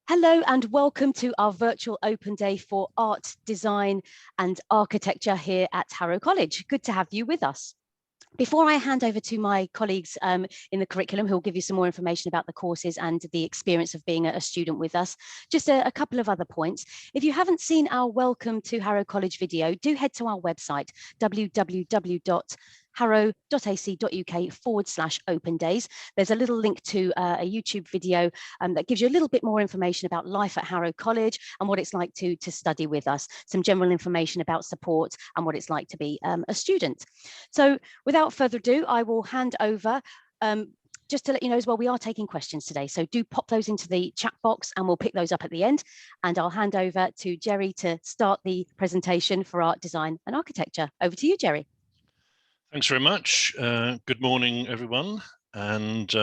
Hello and welcome to our virtual open day for art, design and architecture here at Harrow College. Good to have you with us. Before I hand over to my colleagues in the curriculum who will give you some more information about the courses and the experience of being a student with us, just a couple of other points. If you haven't seen our Welcome to Harrow College video, do head to our website, www.harrow.ac.uk/open days. There's a little link to a YouTube video that gives you a little bit more information about life at Harrow College and what it's like to study with us, some general information about support and what it's like to be a student. So without further ado, I will hand over. Just to let you know as well, we are taking questions today, so do pop those into the chat box and we'll pick those up at the end. And I'll hand over to Jerry to start the presentation for art, design and architecture. Over to you, Jerry. Thanks very much. Good morning, everyone, and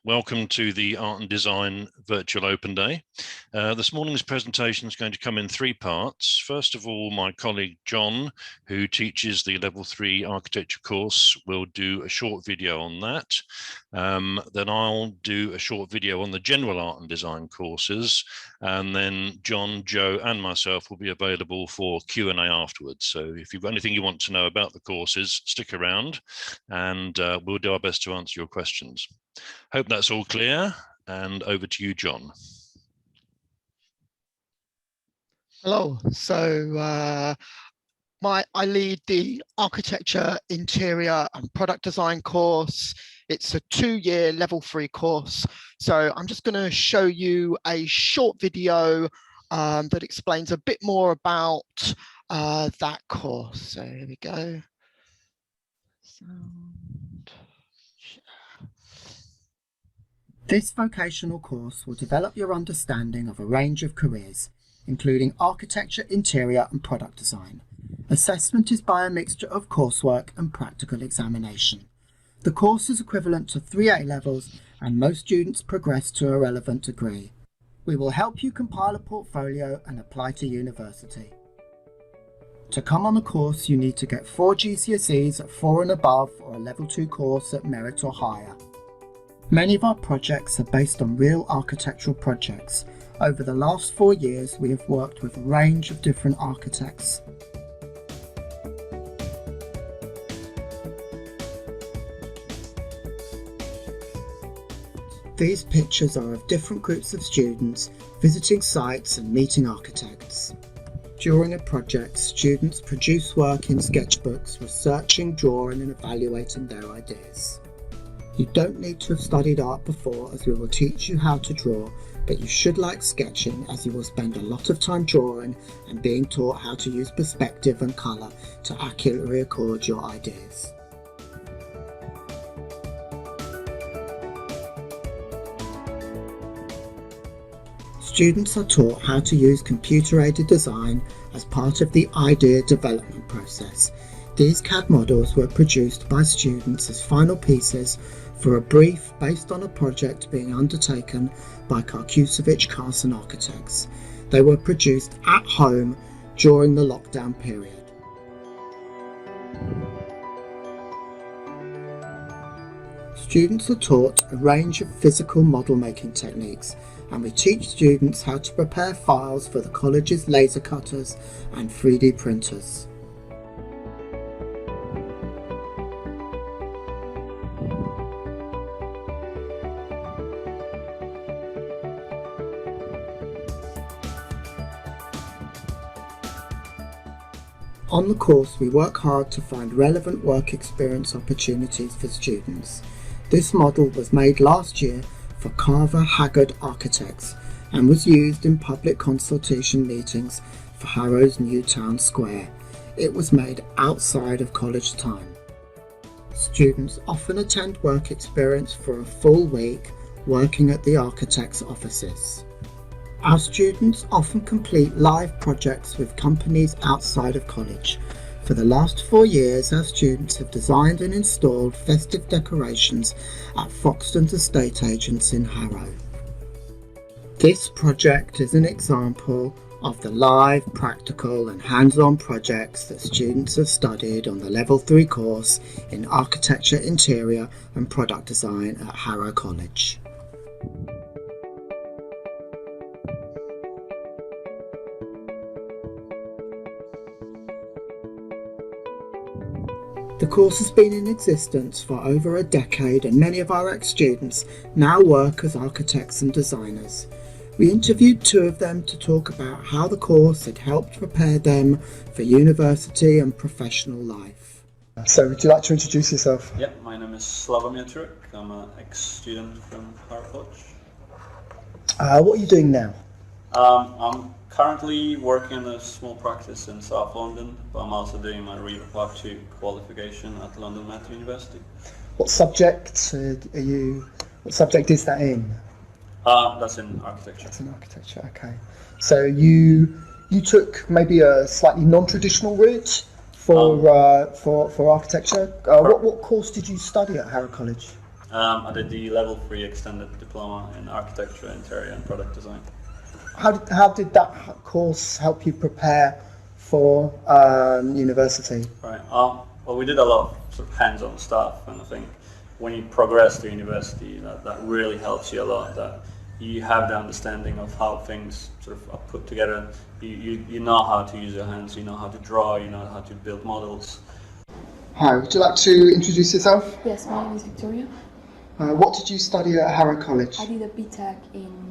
welcome to the Art and Design Virtual Open Day. This morning's presentation is going to come in three parts. First of all, my colleague John, who teaches the Level 3 Architecture course, will do a short video on that. Then I'll do a short video on the General Art and Design courses, and then John, Joe and myself will be available for Q&A afterwards. So if you've got anything you want to know about the courses, stick around and we'll do our best to answer your questions. Hope that's all clear, and over to you, John. Hello. So I lead the Architecture, Interior and Product Design course. It's a 2-year Level 3 course. So I'm just going to show you a short video that explains a bit more about that course. So here we go. This vocational course will develop your understanding of a range of careers, including architecture, interior and product design. Assessment is by a mixture of coursework and practical examination. The course is equivalent to 3 A-levels and most students progress to a relevant degree. We will help you compile a portfolio and apply to university. To come on the course, you need to get 4 GCSEs at 4 and above or a Level 2 course at merit or higher. Many of our projects are based on real architectural projects. Over the last 4 years, we have worked with a range of different architects. These pictures are of different groups of students visiting sites and meeting architects. During a project, students produce work in sketchbooks, researching, drawing and evaluating their ideas. You don't need to have studied art before, as we will teach you how to draw, but you should like sketching, as you will spend a lot of time drawing and being taught how to use perspective and colour to accurately record your ideas. Students are taught how to use computer-aided design as part of the idea development process. These CAD models were produced by students as final pieces for a brief based on a project being undertaken by Uxbridge Carson Architects. They were produced at home during the lockdown period. Students are taught a range of physical model making techniques, and we teach students how to prepare files for the college's laser cutters and 3D printers. On the course, we work hard to find relevant work experience opportunities for students. This model was made last year for Carver Haggard Architects and was used in public consultation meetings for Harrow's new town square. It was made outside of college time. Students often attend work experience for a full week working at the architect's offices. Our students often complete live projects with companies outside of college. For the last 4 years, our students have designed and installed festive decorations at Foxton's estate agents in Harrow. This project is an example of the live, practical and hands-on projects that students have studied on the Level 3 course in Architecture, Interior and Product Design at Harrow College. Thanks, John. Now, The course has been in existence for over a decade, and many of our ex-students now work as architects and designers. We interviewed two of them to talk about how the course had helped prepare them for university and professional life. So would you like to introduce yourself? Yeah, my name is Slavomir Turek. I'm an ex-student from Harrow College. What are you doing now? I'm currently working in a small practice in South London, but I'm also doing my REVA Part 2 qualification at London Met University. What subject What subject is that in? That's in architecture. That's in architecture. Okay. So you took maybe a slightly non-traditional route for architecture. What course did you study at Harrow College? I did the Level 3 Extended Diploma in Architecture, Interior and Product Design. How did that course help you prepare for university? Right. Well, we did a lot of sort of hands-on stuff, and I think when you progress to university, that really helps you a lot. That you have the understanding of how things sort of are put together. You know how to use your hands. You know how to draw. You know how to build models. Hi. Would you like to introduce yourself? Yes, my name is Victoria. What did you study at Harrow College? I did a BTEC in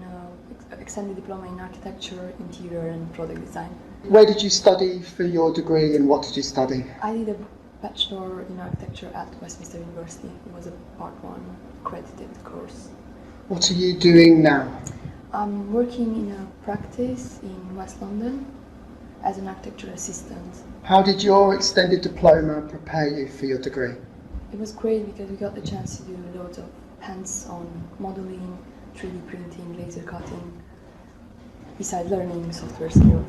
Extended Diploma in Architecture, Interior and Product Design. Where did you study for your degree, and what did you study? I did a Bachelor in Architecture at Westminster University. It was a Part 1 accredited course. What are you doing now? I'm working in a practice in West London as an architecture assistant. How did your extended diploma prepare you for your degree? It was great because we got the chance to do loads of hands-on modeling, 3D printing, laser cutting, besides learning software skills.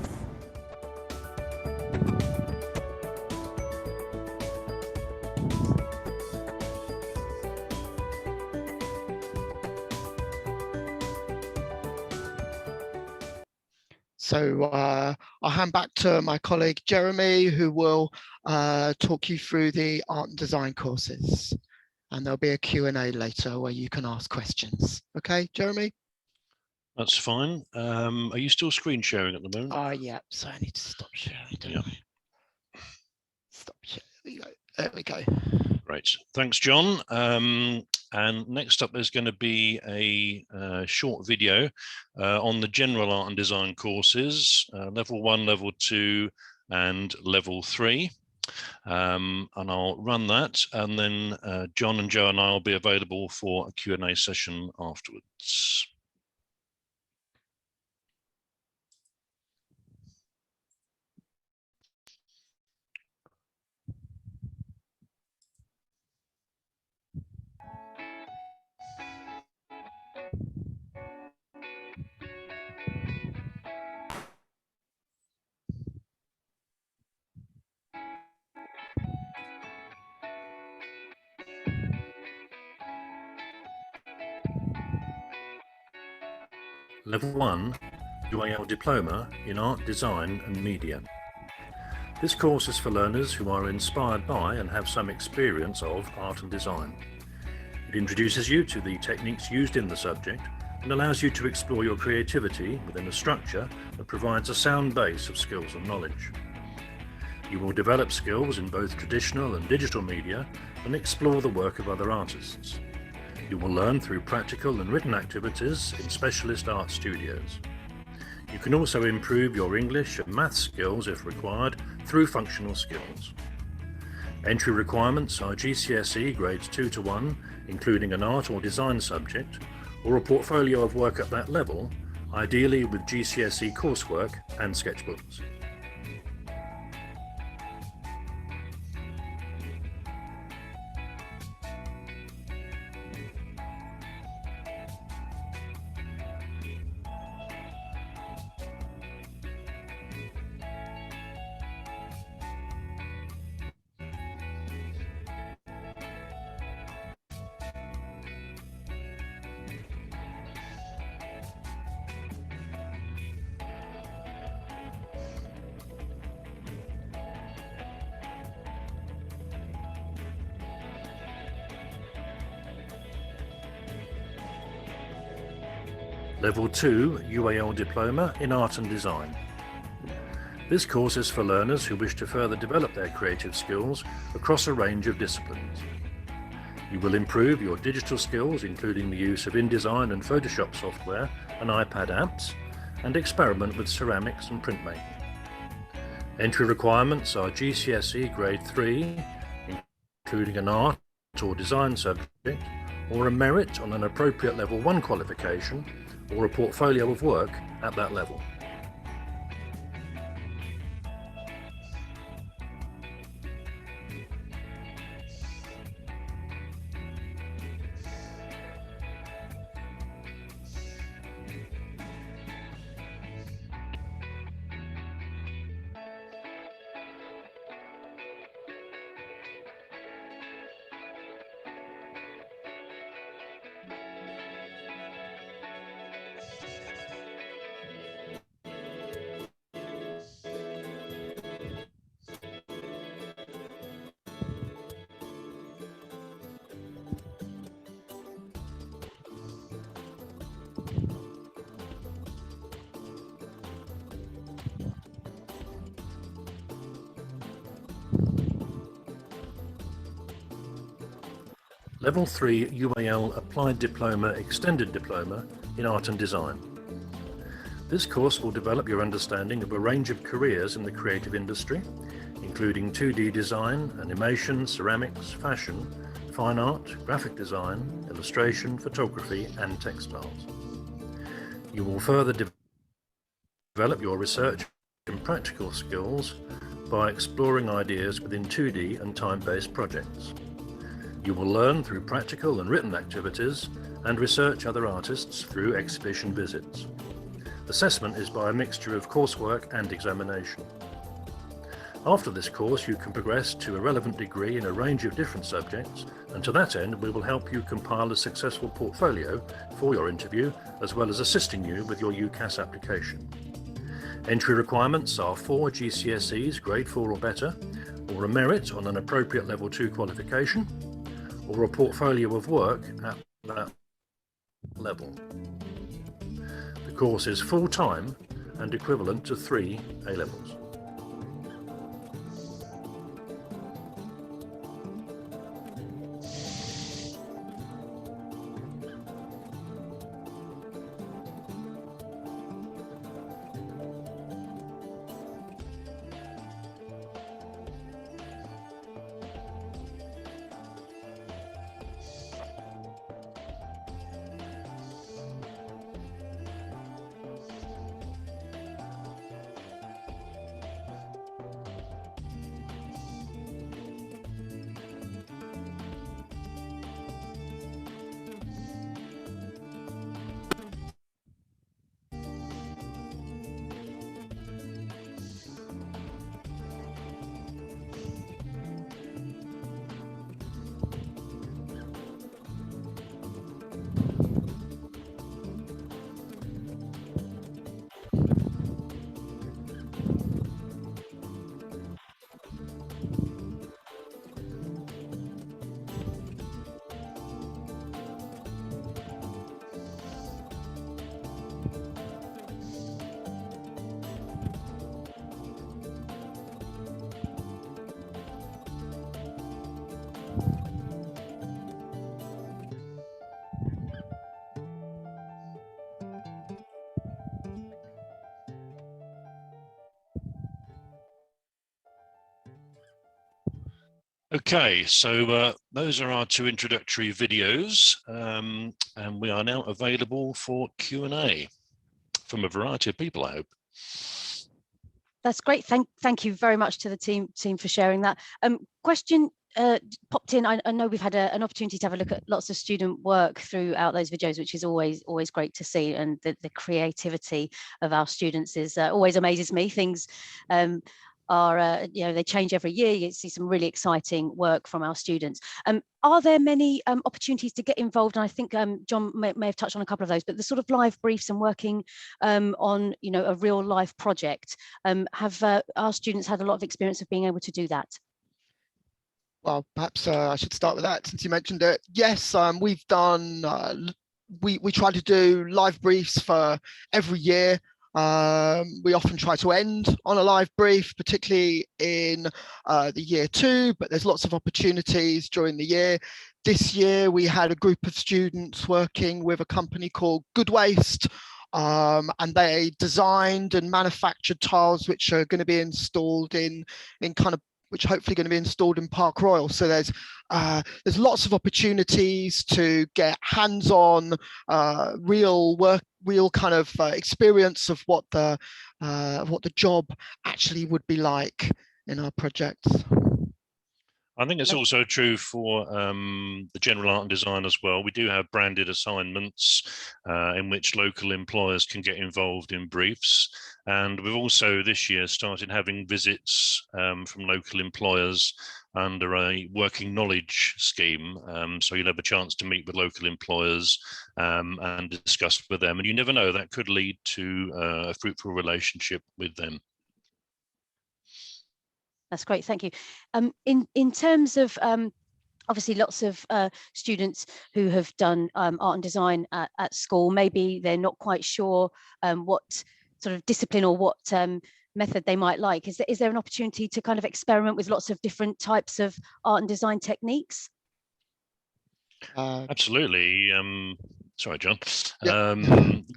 So I'll hand back to my colleague Jeremy, who will talk you through the art and design courses. And there'll be a Q&A later where you can ask questions. Okay, Jeremy? That's fine. Are you still screen sharing at the moment? Yeah, so I need to stop sharing, don't I? Stop sharing, there we go. Great, thanks John. And next up there's going to be a short video on the general art and design courses, level 1, level 2 and level 3. And I'll run that, and then John and Joe and I will be available for a Q&A session afterwards. Level 1, UAL Diploma in Art, Design and Media. This course is for learners who are inspired by and have some experience of art and design. It introduces you to the techniques used in the subject and allows you to explore your creativity within a structure that provides a sound base of skills and knowledge. You will develop skills in both traditional and digital media and explore the work of other artists. You will learn through practical and written activities in specialist art studios. You can also improve your English and maths skills if required through functional skills. Entry requirements are GCSE grades 2 to 1, including an art or design subject, or a portfolio of work at that level, ideally with GCSE coursework and sketchbooks. Level 2 UAL Diploma in Art and Design. This course is for learners who wish to further develop their creative skills across a range of disciplines. You will improve your digital skills, including the use of InDesign and Photoshop software and iPad apps, and experiment with ceramics and printmaking. Entry requirements are GCSE Grade 3, including an art or design subject, or a merit on an appropriate Level 1 qualification, or a portfolio of work at that level. Level 3 UAL Applied Diploma Extended Diploma in Art and Design. This course will develop your understanding of a range of careers in the creative industry, including 2D design, animation, ceramics, fashion, fine art, graphic design, illustration, photography, and textiles. You will further develop your research and practical skills by exploring ideas within 2D and time-based projects. You will learn through practical and written activities and research other artists through exhibition visits. Assessment is by a mixture of coursework and examination. After this course, you can progress to a relevant degree in a range of different subjects, and to that end, we will help you compile a successful portfolio for your interview, as well as assisting you with your UCAS application. Entry requirements are 4 GCSEs, grade 4 or better, or a merit on an appropriate Level 2 qualification, or a portfolio of work at that level. The course is full-time and equivalent to 3 A-levels. Okay, so those are our 2 introductory videos, and we are now available for Q&A from a variety of people, I hope. That's great. Thank you very much to the team for sharing that. Question popped in. I know we've had an opportunity to have a look at lots of student work throughout those videos, which is always great to see, and the creativity of our students is always amazes me. Things are they change every year. You see some really exciting work from our students. Are there many opportunities to get involved? And I think John may have touched on a couple of those, but the sort of live briefs and working on a real life project, have our students had a lot of experience of being able to do that? Well, perhaps I should start with that since you mentioned it. Yes, we've done, we try to do live briefs for every year. We often try to end on a live brief, particularly in the year 2, but there's lots of opportunities during the year. This year we had a group of students working with a company called Good Waste, and they designed and manufactured tiles which are going to be installed in which hopefully going to be installed in Park Royal. So there's lots of opportunities to get hands-on, real kind of experience of what the job actually would be like in our projects. I think it's also true for the general art and design as well. We do have branded assignments in which local employers can get involved in briefs. And we've also this year started having visits from local employers under a working knowledge scheme. So you'll have a chance to meet with local employers and discuss with them. And you never know, that could lead to a fruitful relationship with them. That's great, thank you. In terms of obviously lots of students who have done art and design at school, maybe they're not quite sure what sort of discipline or what method they might like. Is there an opportunity to kind of experiment with lots of different types of art and design techniques? Absolutely. Sorry, John.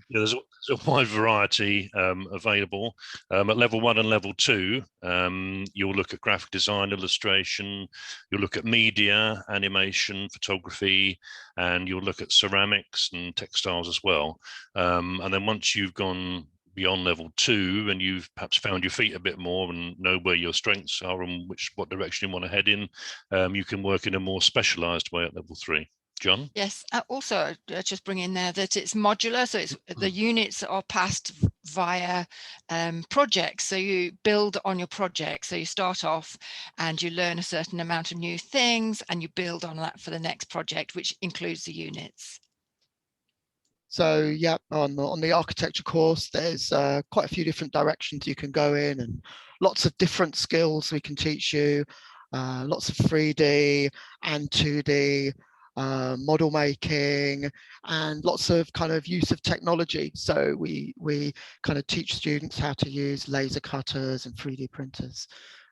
There's a wide variety available. At level 1 and level 2, you'll look at graphic design, illustration, you'll look at media, animation, photography, and you'll look at ceramics and textiles as well. And then once you've gone beyond level 2 and you've perhaps found your feet a bit more and know where your strengths are and what direction you want to head in, you can work in a more specialized way at level 3. John? Yes, also just bring in there that it's modular, so it's the units are passed via projects, so you build on your project. So you start off and you learn a certain amount of new things and you build on that for the next project, which includes the units. So yeah, on the architecture course, there's quite a few different directions you can go in and lots of different skills we can teach you, lots of 3D and 2D, model making, and lots of kind of use of technology. So we kind of teach students how to use laser cutters and 3D printers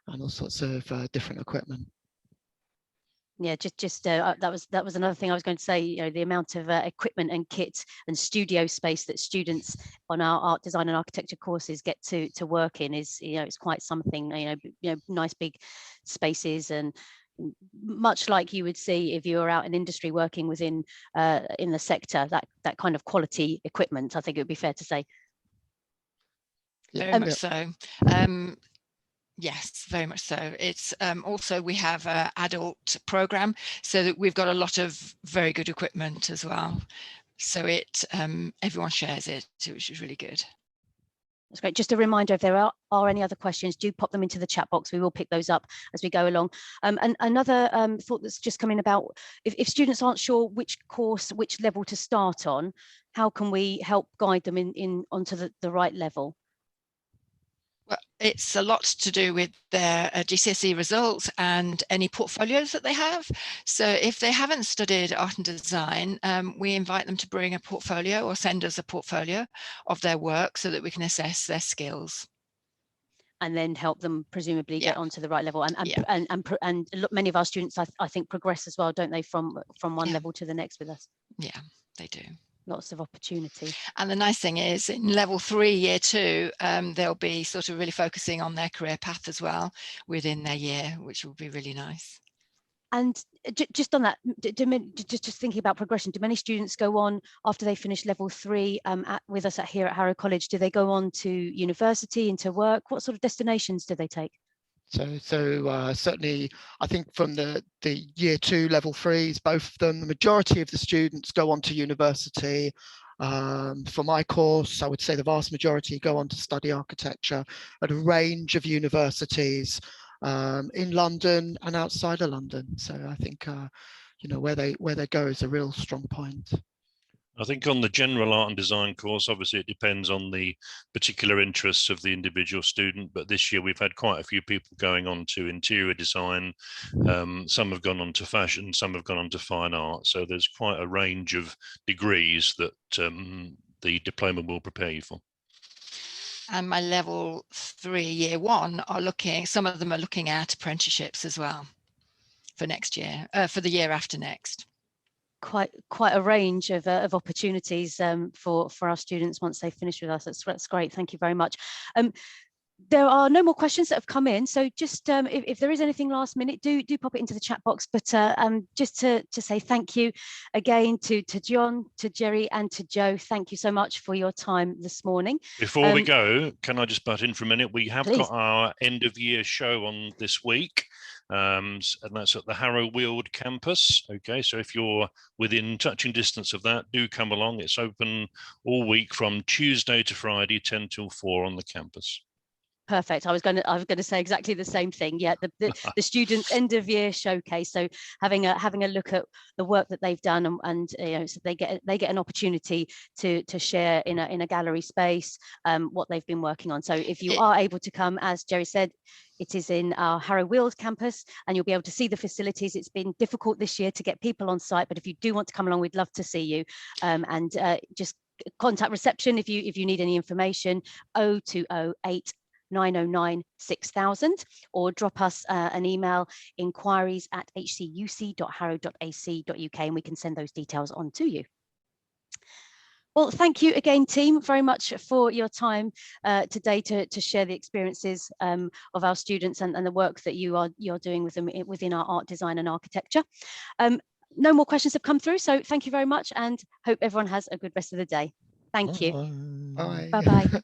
and all sorts of different equipment. Yeah, that was another thing I was going to say. You know, the amount of equipment and kit and studio space that students on our art design and architecture courses get to work in is, you know, it's quite something. You know, nice big spaces, and much like you would see if you were out in industry working within in the sector, that kind of quality equipment. I think it would be fair to say. Very much so. Yes, very much so. It's also we have an adult program, so that we've got a lot of very good equipment as well. So it everyone shares it, which is really good. That's great. Just a reminder, if there are any other questions, do pop them into the chat box. We will pick those up as we go along. And another thought that's just coming about, if students aren't sure which course, which level to start on, how can we help guide them onto the right level? Well, it's a lot to do with their GCSE results and any portfolios that they have. So if they haven't studied art and design, we invite them to bring a portfolio or send us a portfolio of their work so that we can assess their skills. And then help them presumably get onto the right level. And many of our students, I think, progress as well, don't they, from one level to the next with us? Yeah, they do. Lots of opportunity. And the nice thing is in level 3, year 2, they'll be sort of really focusing on their career path as well within their year, which will be really nice. And just on that, just thinking about progression, do many students go on after they finish level 3 with us here at Harrow College? Do they go on to university, into work? What sort of destinations do they take? So certainly, I think from the year 2 level 3s, both of them, the majority of the students go on to university. For my course, I would say the vast majority go on to study architecture at a range of universities in London and outside of London. So I think you know, where they go is a real strong point. I think on the general art and design course, obviously it depends on the particular interests of the individual student. But this year we've had quite a few people going on to interior design. Some have gone on to fashion, some have gone on to fine art. So there's quite a range of degrees that the diploma will prepare you for. And my level 3 year 1 are looking, some of them are looking at apprenticeships as well for next year, for the year after next. Quite a range of opportunities for our students once they finish with us. That's great. Thank you very much. There are no more questions that have come in, so just if there is anything last minute, do pop it into the chat box. But just to say thank you again to John, to Jerry, and to Joe. Thank you so much for your time this morning. Before we go, can I just butt in for a minute? We have Please. got our end of year show on this week, and that's at the Harrow campus. Okay, so if you're within touching distance of that, do come along. It's open all week from Tuesday to Friday, 10 till 4 on the campus. Perfect. I was going to say exactly the same thing. Yeah, the student end of year showcase. So having a look at the work that they've done, and you know, so they get an opportunity to share in a gallery space what they've been working on. So if you are able to come, as Jerry said, it is in our Harrow campus, and you'll be able to see the facilities. It's been difficult this year to get people on site, but if you do want to come along, we'd love to see you. And just contact reception if you need any information. 0208 909 6000, or drop us an email, inquiries@hcuc.harrow.ac.uk, and we can send those details on to you. Well, thank you again, team, very much for your time today to share the experiences of our students and the work that you're doing with them within our art, design and architecture. No more questions have come through, so thank you very much, and hope everyone has a good rest of the day. Thank you. Bye. Bye-bye.